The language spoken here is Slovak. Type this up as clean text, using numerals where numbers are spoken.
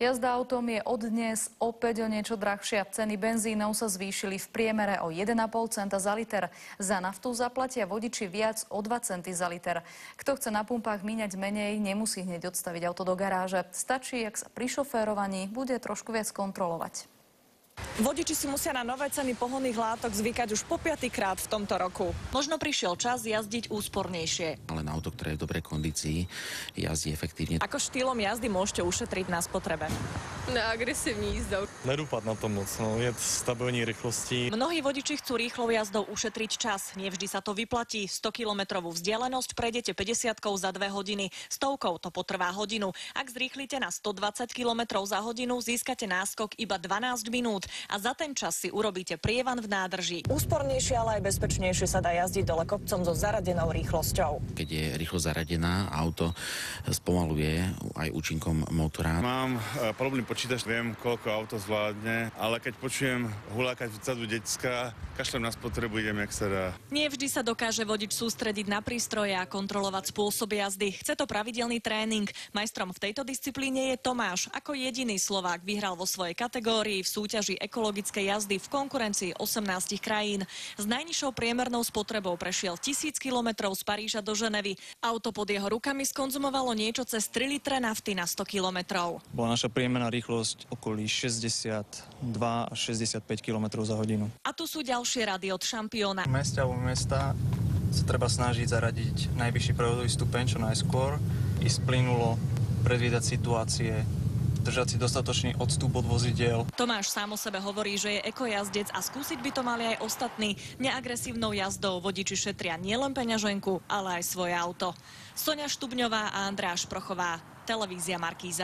Jazda autom je od dnes opäť o niečo drahšia. Ceny benzínov sa zvýšili v priemere o 1,5 centa za liter. Za naftu zaplatia vodiči viac o 2 centy za liter. Kto chce na pumpách míňať menej, nemusí hneď odstaviť auto do garáže. Stačí, ak sa pri šoférovaní bude trošku viac kontrolovať. Vodiči si musia na nové ceny pohonných látok zvykať už po 5. krát v tomto roku. Možno prišiel čas jazdiť úspornejšie. Ale na auto, ktoré je v dobrej kondícii, jazdí efektívne. Ako štýlom jazdy môžete ušetriť na spotrebe? Na agresívní jízdou. Nedúpať na tom moc, je stabilní rýchlosti. Mnohí vodiči chcú rýchlou jazdou ušetriť čas. Nevždy sa to vyplatí. 100-kilometrovú vzdialenosť prejdete 50-kou za 2 hodiny. 100-kou to potrvá hodinu. Ak zrýchlite na 120 km za hodinu, získate náskok iba 12 minút. A za ten čas si urobíte prievan v nádrži. Úspornejšie, ale aj bezpečnejšie sa dá jazdiť dole kopcom so zaradenou rýchlosťou. Keď je rýchlo zaradená, auto spomaluje aj účinkom motora. Mám podobný počítač, viem, koľko auto zvládne, ale keď počujem hulákať vzadu decka, kašlem na spotrebu, idem, jak sa dá. Nie vždy sa dokáže vodič sústrediť na prístroje a kontrolovať spôsob jazdy. Chce to pravidelný tréning. Majstrom v tejto disciplíne je Tomáš. Ako jediný Slovák vyhral vo svojej kategórii v súťaži ekologickej jazdy v konkurencii 18 krajín. S najnižšou priemernou spotrebou prešiel 1000 kilometrov z Paríža do Ženevy. Auto pod jeho rukami skonzumovalo niečo cez 3 litre nafty na 100 kilometrov. Bola naša priemerná rýchlosť okolo 62 až 65 km za hodinu. A tu sú ďalšie rady od šampióna. V meste alebo mesta sa treba snažiť zaradiť najvyšší prevodový stupeň čo najskôr, ísť plynulo, predvídať situácie, držať si dostatočný odstup od vozidiel. Tomáš sám o sebe hovorí, že je ekojazdec a skúsiť by to mali aj ostatní. Neagresívnou jazdou vodiči šetria nielen peňaženku, ale aj svoje auto. Soňa Štubňová a Andrea Šprochová, televízia Markíza.